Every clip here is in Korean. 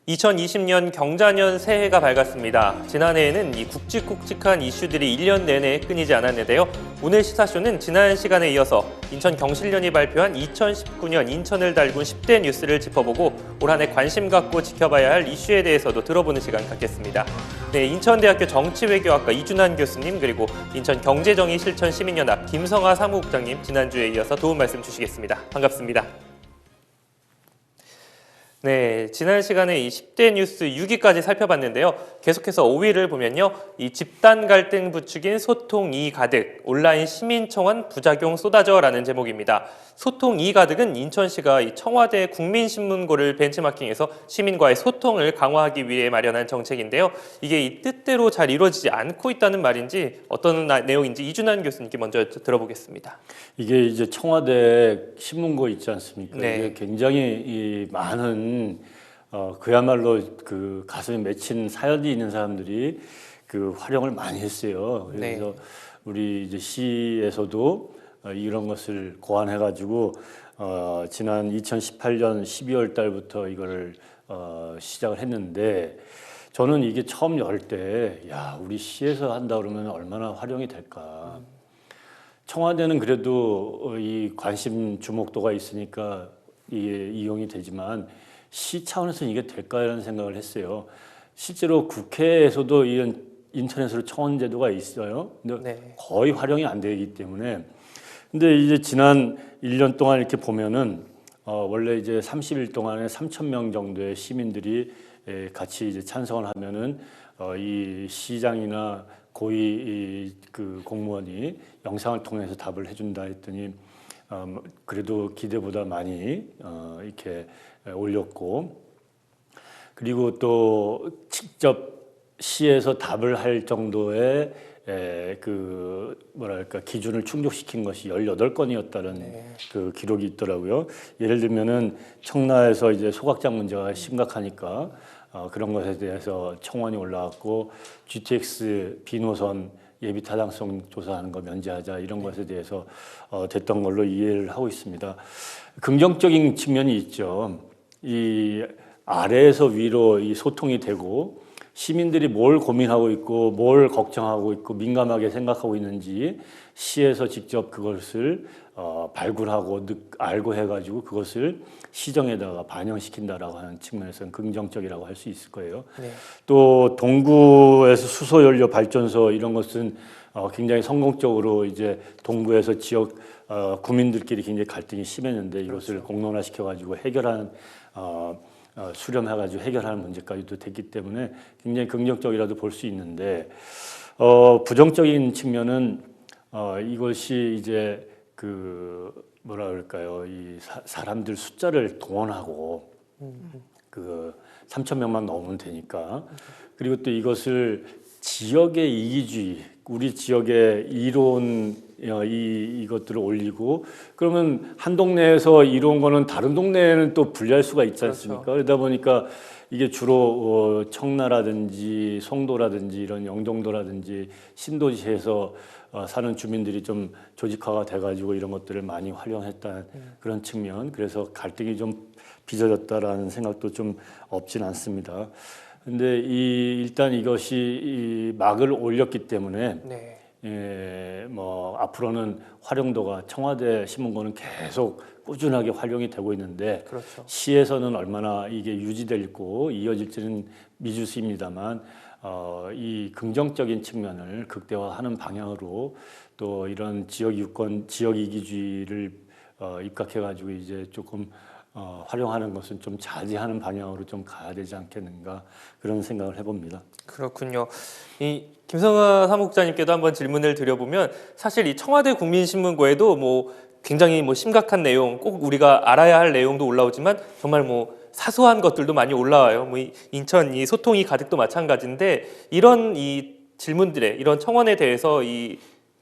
(2020년) 경자년 새해가 밝았습니다. 지난해에는 이 굵직굵직한 이슈들이 1년 내내 끊이지 않았는데요. 오늘 시사쇼는 지난 시간에 이어서 인천경실련이 발표한 2019년 인천을 달군 10대 뉴스를 짚어보고 올 한 해 관심 갖고 지켜봐야 할 이슈에 대해서도 들어보는 시간 갖겠습니다. 네, 인천대학교 정치외교학과 이준환 교수님, 그리고 인천경제정의실천시민연합 김성하 사무국장님, 지난주에 이어서 도움 말씀 주시겠습니다. 반갑습니다. 네, 지난 시간에 이 10대 뉴스 6위까지 살펴봤는데요. 계속해서 5위를 보면요. 이 집단 갈등 부추긴 소통 2 가득, 온라인 시민청원 부작용 쏟아져라는 제목입니다. 소통 2 가득은 인천시가 이 청와대 국민신문고를 벤치마킹해서 시민과의 소통을 강화하기 위해 마련한 정책인데요. 이게 이 뜻대로 잘 이루어지지 않고 있다는 말인지 어떤 내용인지 이준환 교수님께 먼저 들어보겠습니다. 이게 이제 청와대 신문고 있지 않습니까? 네. 이게 굉장히 많은 그야말로 그 가슴에 맺힌 사연이 있는 사람들이 그 활용을 많이 했어요. 그래서 네. 우리 이제 시에서도 이런 것을 고안해가지고 지난 2018년 12월 달부터 이거를 시작을 했는데 저는 이게 처음 열 때 야, 우리 시에서 한다 그러면 얼마나 활용이 될까. 청와대는 그래도 이 관심 주목도가 있으니까 이게 이용이 되지만 시 차원에서는 이게 될까라는 생각을 했어요. 실제로 국회에서도 이런 인터넷으로 청원 제도가 있어요. 근데 네. 거의 활용이 안 되기 때문에. 근데 이제 지난 1년 동안 이렇게 보면은 원래 이제 30일 동안에 3,000명 정도의 시민들이 같이 이제 찬성을 하면은 이 시장이나 고위 그 공무원이 영상을 통해서 답을 해준다 했더니 그래도 기대보다 많이 이렇게 올렸고, 그리고 또 직접 시에서 답을 할 정도의 그 뭐랄까 기준을 충족시킨 것이 18건이었다는 네. 그 기록이 있더라고요. 예를 들면은 청라에서 이제 소각장 문제가 심각하니까 그런 것에 대해서 청원이 올라왔고, GTX B노선 예비 타당성 조사하는 거 면제하자 이런 것에 대해서 됐던 걸로 이해를 하고 있습니다. 긍정적인 측면이 있죠. 이 아래에서 위로 이 소통이 되고 시민들이 뭘 고민하고 있고 뭘 걱정하고 있고 민감하게 생각하고 있는지 시에서 직접 그것을 발굴하고 알고 해가지고 그것을 시정에다가 반영시킨다라고 하는 측면에서는 긍정적이라고 할 수 있을 거예요. 네. 또 동구에서 수소연료 발전소 이런 것은 굉장히 성공적으로 이제 동구에서 지역 구민들끼리 굉장히 갈등이 심했는데 이것을 그렇죠. 공론화시켜가지고 해결하는 수렴해가지고 해결하는 문제까지도 됐기 때문에 굉장히 긍정적이라도 볼 수 있는데 부정적인 측면은 이것이 이제 그 뭐라 그럴까요? 이 사람들 숫자를 동원하고 그 3,000명만 넘으면 되니까, 그리고 또 이것을 지역의 이기주의, 우리 지역의 이로운 이것들을 올리고 그러면 한 동네에서 이로운 거는 다른 동네에는 또 분리할 수가 있지 않습니까? 그렇죠. 그러다 보니까 이게 주로 청라라든지 송도라든지 이런 영종도라든지 신도시에서 사는 주민들이 좀 조직화가 돼가지고 이런 것들을 많이 활용했다는 그런 측면, 그래서 갈등이 좀 빚어졌다라는 생각도 좀 없진 않습니다. 근데 일단 이것이 막을 올렸기 때문에 네. 뭐 앞으로는 활용도가 청와대 신문고는 계속 꾸준하게 활용이 되고 있는데 그렇죠. 시에서는 얼마나 이게 유지될고 이어질지는 미지수입니다만 이 긍정적인 측면을 극대화하는 방향으로 또 이런 지역 유권, 지역 이기주의를 입각해가지고 이제 조금 활용하는 것은 좀 자제하는 방향으로 좀 가야 되지 않겠는가 그런 생각을 해봅니다. 그렇군요. 이 김성하 사무국장님께도 한번 질문을 드려보면 사실 이 청와대 국민신문고에도 뭐 굉장히 뭐 심각한 내용, 꼭 우리가 알아야 할 내용도 올라오지만 정말 뭐 사소한 것들도 많이 올라와요. 뭐 인천 이 소통이 가득도 마찬가지인데 이런 이 질문들에 이런 청원에 대해서 이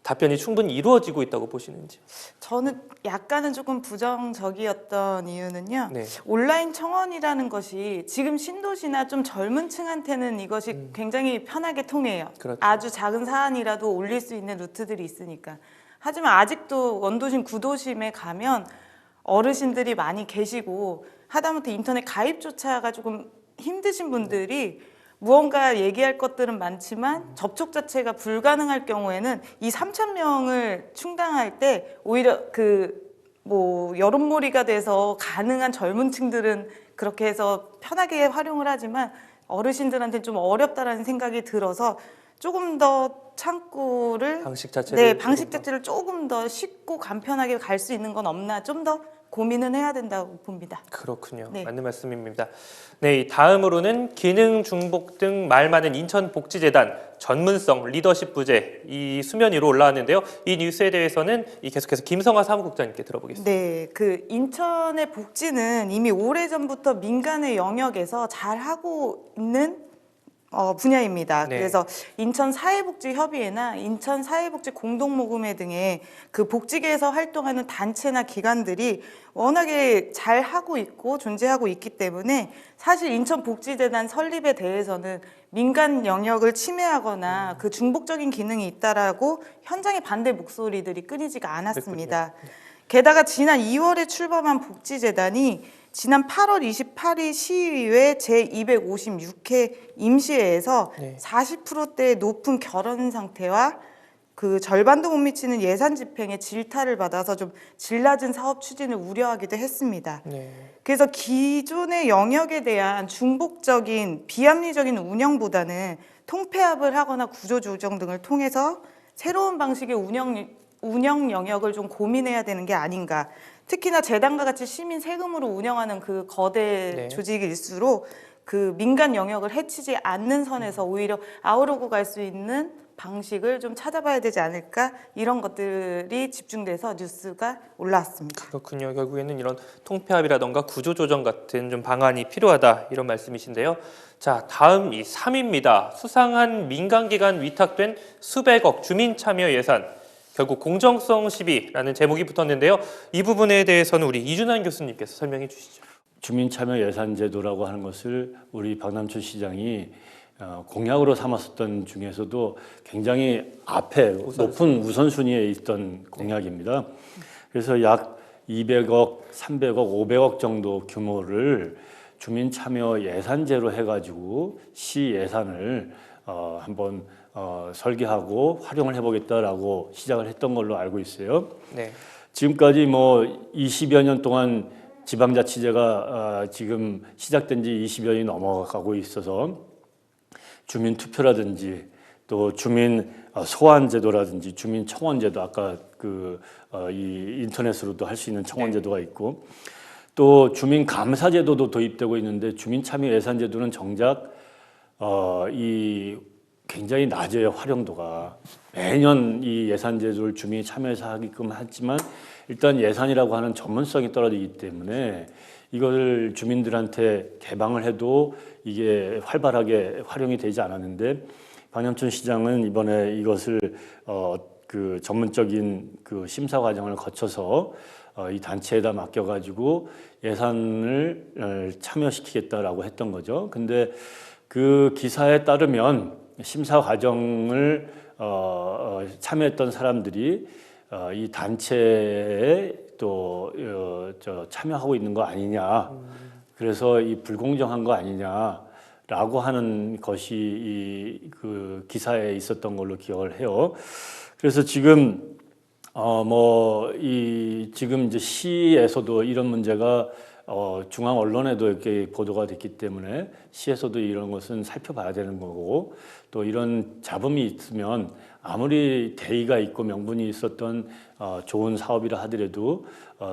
답변이 충분히 이루어지고 있다고 보시는지. 저는 약간은 조금 부정적이었던 이유는요. 네. 온라인 청원이라는 것이 지금 신도시나 좀 젊은 층한테는 이것이 굉장히 편하게 통해요. 그렇죠. 아주 작은 사안이라도 올릴 수 있는 루트들이 있으니까. 하지만 아직도 원도심, 구도심에 가면 어르신들이 많이 계시고 하다못해 인터넷 가입조차가 조금 힘드신 분들이 무언가 얘기할 것들은 많지만 접촉 자체가 불가능할 경우에는 이 3,000명을 충당할 때 오히려 여론몰이가 돼서 가능한 젊은 층들은 그렇게 해서 편하게 활용을 하지만 어르신들한테는 좀 어렵다라는 생각이 들어서 조금 더 창구를 방식 자체를 방식 자체를 조금 더 쉽고 간편하게 갈 수 있는 건 없나 좀 더 고민은 해야 된다고 봅니다. 그렇군요. 네. 맞는 말씀입니다. 네, 다음으로는 기능 중복 등 말 많은 인천복지재단 전문성 리더십 부재 이 수면 위로 올라왔는데요. 이 뉴스에 대해서는 계속해서 김성화 사무국장님께 들어보겠습니다. 네, 인천의 복지는 이미 오래전부터 민간의 영역에서 잘 하고 있는 분야입니다. 네. 그래서 인천사회복지협의회나 인천사회복지공동모금회 등의 그 복지계에서 활동하는 단체나 기관들이 워낙에 잘 하고 있고 존재하고 있기 때문에 사실 인천복지재단 설립에 대해서는 민간 영역을 침해하거나 그 중복적인 기능이 있다라고 현장의 반대 목소리들이 끊이지가 않았습니다. 게다가 지난 2월에 출범한 복지재단이 지난 8월 28일 시의회 제256회 임시회에서 네. 40%대의 높은 결혼 상태와 그 절반도 못 미치는 예산 집행에 질타를 받아서 좀 질 낮은 사업 추진을 우려하기도 했습니다. 네. 그래서 기존의 영역에 대한 중복적인 비합리적인 운영보다는 통폐합을 하거나 구조조정 등을 통해서 새로운 방식의 운영 영역을 좀 고민해야 되는 게 아닌가. 특히나 재단과 같이 시민 세금으로 운영하는 그 거대 네. 조직일수록 그 민간 영역을 해치지 않는 선에서 오히려 아우르고 갈 수 있는 방식을 좀 찾아봐야 되지 않을까, 이런 것들이 집중돼서 뉴스가 올라왔습니다. 그렇군요. 결국에는 이런 통폐합이라던가 구조조정 같은 좀 방안이 필요하다 이런 말씀이신데요. 자, 다음 이 3위입니다. 수상한 민간기관 위탁된 수백억 주민참여 예산. 결국 공정성 시비라는 제목이 붙었는데요. 이 부분에 대해서는 우리 이준환 교수님께서 설명해 주시죠. 주민참여 예산제도라고 하는 것을 우리 박남춘 시장이 공약으로 삼았었던 중에서도 굉장히 앞에 높은 우선순위에 있던 공약입니다. 그래서 약 200억, 300억, 500억 정도 규모를 주민참여 예산제로 해가지고 시 예산을 한번 설계하고 활용을 해보겠다라고 시작을 했던 걸로 알고 있어요. 네. 지금까지 뭐 20여 년 동안 지방자치제가 지금 시작된 지 20여 년이 넘어가고 있어서 주민 투표라든지 또 주민 소환제도라든지 주민 청원제도, 아까 이 인터넷으로도 할 수 있는 청원제도가 있고 또 주민 감사제도도 도입되고 있는데 주민 참여 예산제도는 정작 이 굉장히 낮아요. 활용도가 매년 이 예산제도를 주민이 참여해서 하게끔 하지만 일단 예산이라고 하는 전문성이 떨어지기 때문에 이걸 주민들한테 개방을 해도 이게 활발하게 활용이 되지 않았는데 박남춘 시장은 이번에 이것을 그 전문적인 그 심사 과정을 거쳐서 이 단체에다 맡겨가지고 예산을 참여시키겠다라고 했던 거죠. 근데 그 기사에 따르면 심사 과정을 참여했던 사람들이 이 단체에 또 참여하고 있는 거 아니냐, 그래서 이 불공정한 거 아니냐라고 하는 것이 그 기사에 있었던 걸로 기억을 해요. 그래서 지금 지금 이제 시에서도 이런 문제가 중앙 언론에도 이렇게 보도가 됐기 때문에 시에서도 이런 것은 살펴봐야 되는 거고, 또 이런 잡음이 있으면 아무리 대의가 있고 명분이 있었던 좋은 사업이라 하더라도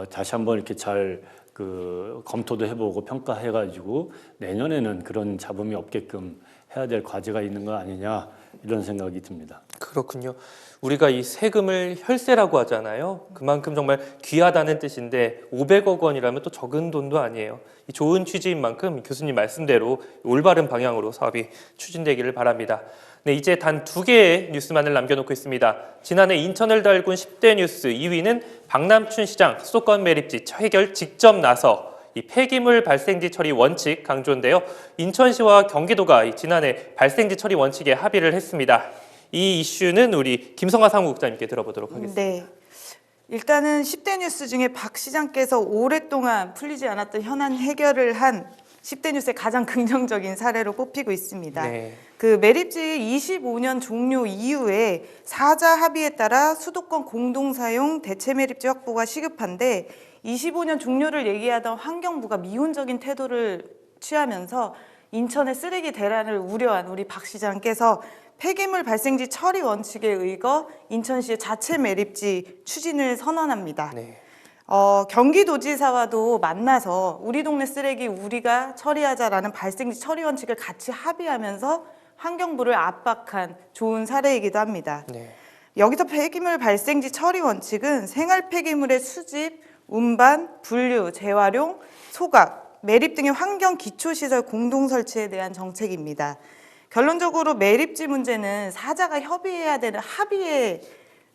다시 한번 이렇게 잘 검토도 해보고 평가해가지고 내년에는 그런 잡음이 없게끔 해야 될 과제가 있는 거 아니냐, 이런 생각이 듭니다. 그렇군요. 우리가 이 세금을 혈세라고 하잖아요. 그만큼 정말 귀하다는 뜻인데 500억 원이라면 또 적은 돈도 아니에요. 이 좋은 취지인 만큼 교수님 말씀대로 올바른 방향으로 사업이 추진되기를 바랍니다. 네, 이제 단 2개의 뉴스만을 남겨놓고 있습니다. 지난해 인천을 달군 10대 뉴스 2위는 박남춘 시장 수도권 매립지 해결 직접 나서 이 폐기물 발생지 처리 원칙 강조인데요. 인천시와 경기도가 지난해 발생지 처리 원칙에 합의를 했습니다. 이 이슈는 우리 김성화 사무국장님께 들어보도록 하겠습니다. 네. 일단은 10대 뉴스 중에 박 시장께서 오랫동안 풀리지 않았던 현안 해결을 한 10대 뉴스의 가장 긍정적인 사례로 꼽히고 있습니다. 네. 그 매립지 25년 종료 이후에 사자 합의에 따라 수도권 공동사용 대체 매립지 확보가 시급한데 25년 종료를 얘기하던 환경부가 미온적인 태도를 취하면서 인천의 쓰레기 대란을 우려한 우리 박 시장께서 폐기물 발생지 처리 원칙에 의거 인천시의 자체 매립지 추진을 선언합니다. 네. 경기도지사와도 만나서 우리 동네 쓰레기 우리가 처리하자라는 발생지 처리 원칙을 같이 합의하면서 환경부를 압박한 좋은 사례이기도 합니다. 네. 여기서 폐기물 발생지 처리 원칙은 생활 폐기물의 수집, 운반, 분류, 재활용, 소각, 매립 등의 환경 기초시설 공동 설치에 대한 정책입니다. 결론적으로 매립지 문제는 사자가 협의해야 되는 합의의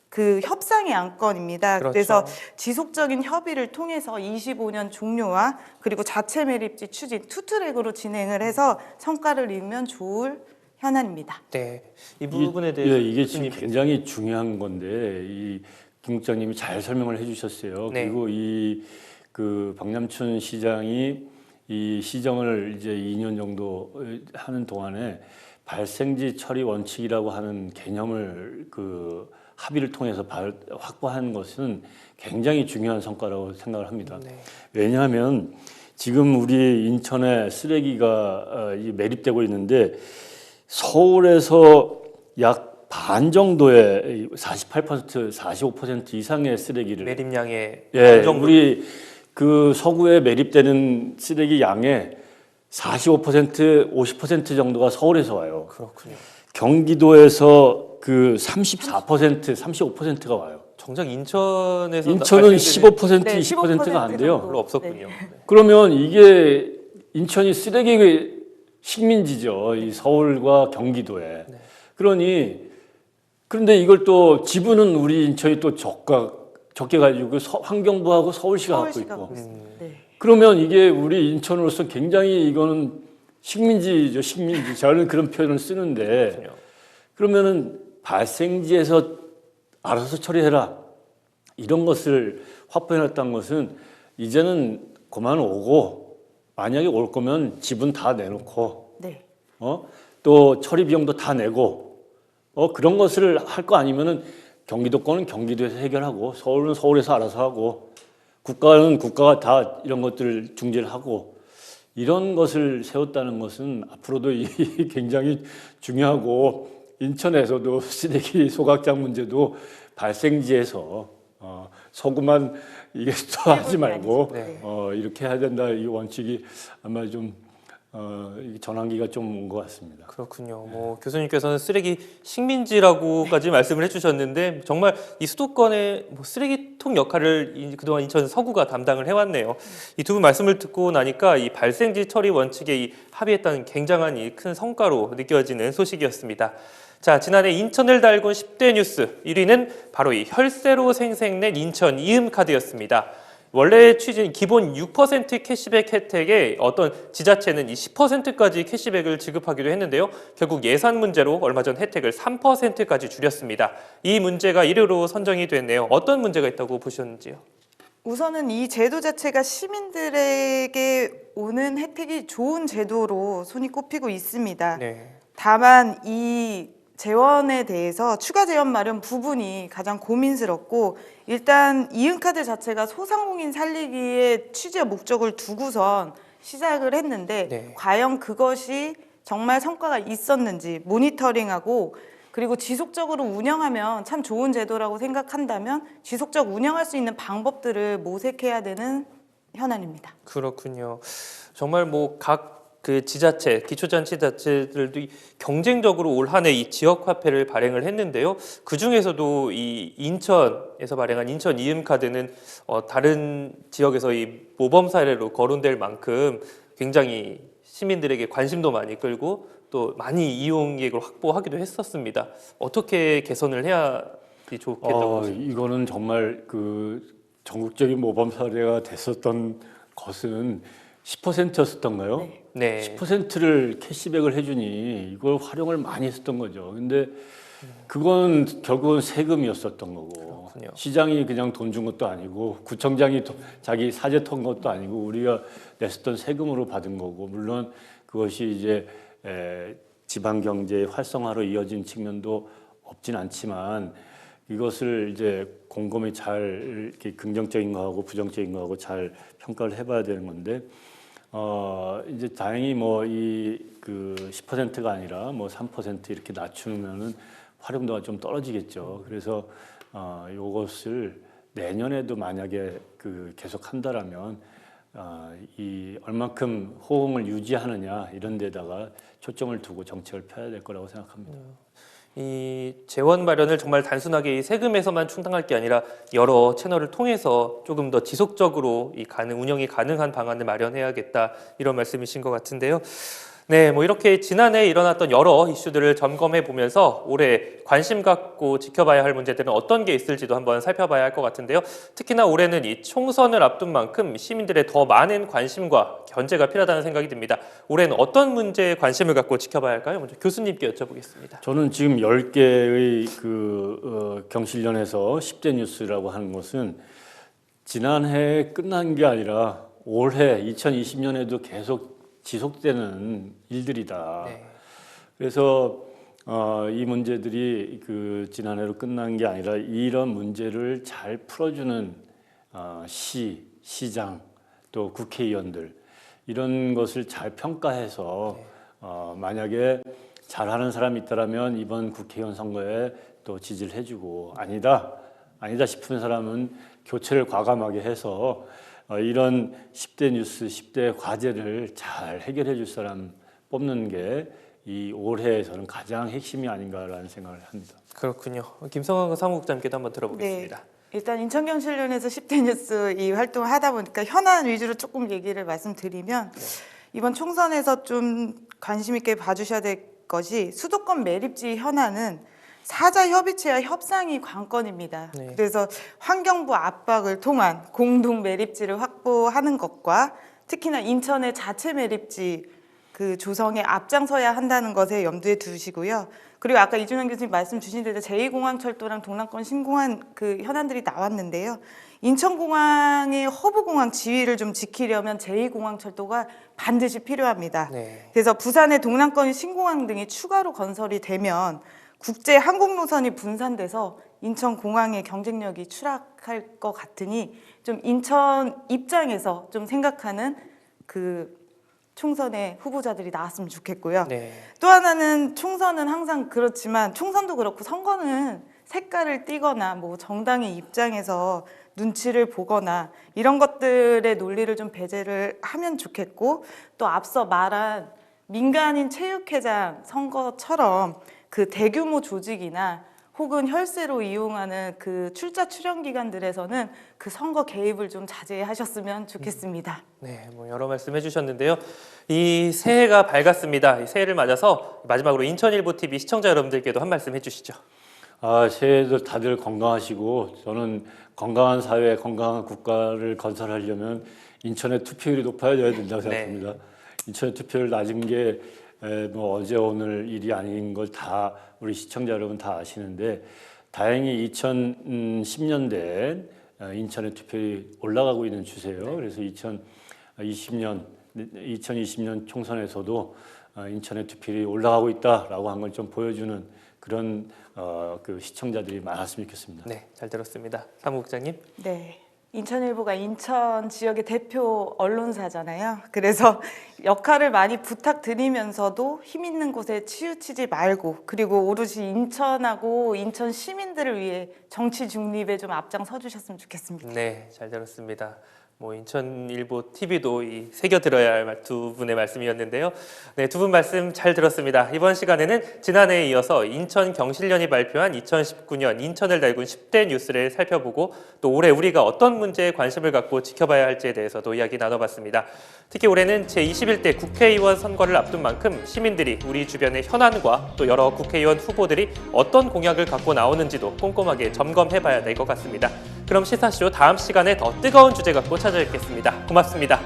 그 협상의 안건입니다. 그렇죠. 그래서 지속적인 협의를 통해서 25년 종료와 그리고 자체 매립지 추진 투트랙으로 진행을 해서 성과를 이루면 좋을 현안입니다. 네. 이 부분에 대해서 이게 지금 교수님. 굉장히 중요한 건데 이 김 국장님이 잘 설명을 해주셨어요. 네. 그리고 그 박남춘 시장이 이 시정을 이제 2년 정도 하는 동안에 발생지 처리 원칙이라고 하는 개념을 그 합의를 통해서 확보한 것은 굉장히 중요한 성과라고 생각을 합니다. 네. 왜냐하면 지금 우리 인천에 쓰레기가 매립되고 있는데 서울에서 약 반 정도의 48%, 45% 이상의 쓰레기를 매립량의 우리 그 서구에 매립되는 쓰레기 양의 45%, 50% 정도가 서울에서 와요. 그렇군요. 경기도에서 그 34%, 35%가 와요. 정작 인천에서 인천은 15%, 네, 20%가 안 돼요. 별로 없었군요. 네. 그러면 이게 인천이 쓰레기 식민지죠. 이 서울과 경기도에. 그런데 이걸 또 지분은 우리 인천이 또 적게 가지고 환경부하고 서울시가 갖고 있고. 네. 그러면 이게 우리 인천으로서 굉장히 이거는 식민지죠, 식민지. 저는 그런 표현을 쓰는데 그러면은 발생지에서 알아서 처리해라. 이런 것을 확보해놨다는 것은 이제는 그만 오고 만약에 올 거면 지분 다 내놓고 네. 또 처리 비용도 다 내고 그런 것을 할 거 아니면은 경기도 거는 경기도에서 해결하고 서울은 서울에서 알아서 하고 국가는 국가가 다 이런 것들을 중재를 하고 이런 것을 세웠다는 것은 앞으로도 굉장히 중요하고 인천에서도 쓰레기 소각장 문제도 발생지에서 서구만 이게 또 하지 말고 네. 이렇게 해야 된다 이 원칙이 아마 좀 전환기가 좀 온 것 같습니다. 그렇군요. 뭐 교수님께서는 쓰레기 식민지라고까지 말씀을 해주셨는데 정말 이 수도권의 쓰레기통 역할을 그동안 인천 서구가 담당을 해왔네요. 이 두 분 말씀을 듣고 나니까 이 발생지 처리 원칙에 합의했다는 굉장한 이 큰 성과로 느껴지는 소식이었습니다. 자, 지난해 인천을 달군 10대 뉴스 1위는 바로 이 혈세로 생생낸 인천 이음카드였습니다. 원래 취진 기본 6% 캐시백 혜택에 어떤 지자체는 이 10%까지 캐시백을 지급하기도 했는데요. 결국 예산 문제로 얼마 전 혜택을 3%까지 줄였습니다. 이 문제가 1위로 선정이 됐네요. 어떤 문제가 있다고 보셨는지요? 우선은 이 제도 자체가 시민들에게 오는 혜택이 좋은 제도로 손이 꼽히고 있습니다. 네. 다만 이 재원에 대해서 추가 재원 마련 부분이 가장 고민스럽고 일단 이음카드 자체가 소상공인 살리기의 취지와 목적을 두고선 시작을 했는데 네. 과연 그것이 정말 성과가 있었는지 모니터링하고 그리고 지속적으로 운영하면 참 좋은 제도라고 생각한다면 지속적 운영할 수 있는 방법들을 모색해야 되는 현안입니다. 그렇군요. 정말 각 그 지자체, 기초자치단체들도 경쟁적으로 올 한 해 이 지역 화폐를 발행을 했는데요. 그 중에서도 이 인천에서 발행한 인천 이음카드는 다른 지역에서 이 모범 사례로 거론될 만큼 굉장히 시민들에게 관심도 많이 끌고 또 많이 이용객을 확보하기도 했었습니다. 어떻게 개선을 해야 좋겠다고 보십니까? 이거는 정말 그 전국적인 모범 사례가 됐었던 것은 10%였었던가요? 네. 10%를 캐시백을 해주니 이걸 활용을 많이 했었던 거죠. 근데 그건 결국은 세금이었었던 거고 그렇군요. 시장이 그냥 돈 준 것도 아니고 구청장이 자기 사재 턴 것도 아니고 우리가 냈었던 세금으로 받은 거고 물론 그것이 이제 지방 경제의 활성화로 이어진 측면도 없진 않지만 이것을 이제 곰곰이 잘 이렇게 긍정적인 거하고 부정적인 거하고 잘 평가를 해봐야 되는 건데 이제 다행히 뭐 이 그 10%가 아니라 뭐 3% 이렇게 낮추면은 활용도가 좀 떨어지겠죠. 그래서 이것을 내년에도 만약에 그 계속 한다라면 이 얼만큼 호응을 유지하느냐 이런 데다가 초점을 두고 정책을 펴야 될 거라고 생각합니다. 이 재원 마련을 정말 단순하게 이 세금에서만 충당할 게 아니라 여러 채널을 통해서 조금 더 지속적으로 운영이 가능한 방안을 마련해야겠다 이런 말씀이신 것 같은데요. 네, 뭐 이렇게 지난해 일어났던 여러 이슈들을 점검해 보면서 올해 관심 갖고 지켜봐야 할 문제들은 어떤 게 있을지도 한번 살펴봐야 할 것 같은데요. 특히나 올해는 이 총선을 앞둔 만큼 시민들의 더 많은 관심과 견제가 필요하다는 생각이 듭니다. 올해는 어떤 문제에 관심을 갖고 지켜봐야 할까요? 먼저 교수님께 여쭤보겠습니다. 저는 지금 10개의 경실련에서 10대 뉴스라고 하는 것은 지난해 끝난 게 아니라 올해 2020년에도 계속 지속되는 일들이다. 네. 그래서 이 문제들이 지난해로 끝난 게 아니라 이런 문제를 잘 풀어주는 시장 또 국회의원들 이런 것을 잘 평가해서 만약에 잘하는 사람이 있다라면 이번 국회의원 선거에 또 지지를 해주고 아니다 싶은 사람은 교체를 과감하게 해서 이런 10대 뉴스, 10대 과제를 잘 해결해 줄 사람 뽑는 게 이 올해에서는 가장 핵심이 아닌가라는 생각을 합니다. 그렇군요. 김성환 사무국장님께도 한번 들어보겠습니다. 네. 일단 인천경실련에서 10대 뉴스 이 활동을 하다 보니까 현안 위주로 조금 얘기를 말씀드리면 이번 총선에서 좀 관심 있게 봐주셔야 될 것이 수도권 매립지 현안은 사자 협의체와 협상이 관건입니다. 네. 그래서 환경부 압박을 통한 공동 매립지를 확보하는 것과 특히나 인천의 자체 매립지 그 조성에 앞장서야 한다는 것에 염두에 두시고요. 그리고 아까 이준영 교수님 말씀 주신 대로 제2공항철도랑 동남권 신공항 그 현안들이 나왔는데요. 인천공항의 허브공항 지위를 좀 지키려면 제2공항철도가 반드시 필요합니다. 네. 그래서 부산의 동남권 신공항 등이 추가로 건설이 되면 국제 항공 노선이 분산돼서 인천공항의 경쟁력이 추락할 것 같으니 좀 인천 입장에서 좀 생각하는 그 총선의 후보자들이 나왔으면 좋겠고요. 네. 또 하나는 총선은 항상 그렇지만 총선도 그렇고 선거는 색깔을 띠거나 뭐 정당의 입장에서 눈치를 보거나 이런 것들의 논리를 좀 배제를 하면 좋겠고 또 앞서 말한 민간인 체육회장 선거처럼 그 대규모 조직이나 혹은 혈세로 이용하는 그 출자 출연 기관들에서는 그 선거 개입을 좀 자제하셨으면 좋겠습니다. 네, 뭐 여러 말씀 해주셨는데요. 이 새해가 밝았습니다. 이 새해를 맞아서 마지막으로 인천일보 TV 시청자 여러분들께도 한 말씀 해주시죠. 새해도 다들 건강하시고 저는 건강한 사회, 건강한 국가를 건설하려면 인천의 투표율이 높아져야 된다고 생각합니다. 인천의 투표율 낮은 게 뭐 어제 오늘 일이 아닌 걸 다 우리 시청자 여러분 다 아시는데 다행히 2010년대 인천의 투표율이 올라가고 있는 추세예요. 그래서 2020년 총선에서도 인천의 투표율이 올라가고 있다라고 한 걸 좀 보여주는 그런 그 시청자들이 많았으면 좋겠습니다. 네, 잘 들었습니다. 사무국장님. 네. 인천일보가 인천 지역의 대표 언론사잖아요. 그래서 역할을 많이 부탁드리면서도 힘 있는 곳에 치우치지 말고 그리고 오롯이 인천하고 인천 시민들을 위해 정치 중립에 좀 앞장서 주셨으면 좋겠습니다. 네, 잘 들었습니다. 뭐 인천일보 TV도 이 새겨 들어야 할 두 분의 말씀이었는데요. 네, 두 분 말씀 잘 들었습니다. 이번 시간에는 지난해에 이어서 인천 경실련이 발표한 2019년 인천을 달군 10대 뉴스를 살펴보고 또 올해 우리가 어떤 문제에 관심을 갖고 지켜봐야 할지에 대해서도 이야기 나눠봤습니다. 특히 올해는 제21대 국회의원 선거를 앞둔 만큼 시민들이 우리 주변의 현안과 또 여러 국회의원 후보들이 어떤 공약을 갖고 나오는지도 꼼꼼하게 점검해봐야 될 것 같습니다. 그럼 시사쇼 다음 시간에 더 뜨거운 주제 갖고 찾아뵙겠습니다. 고맙습니다.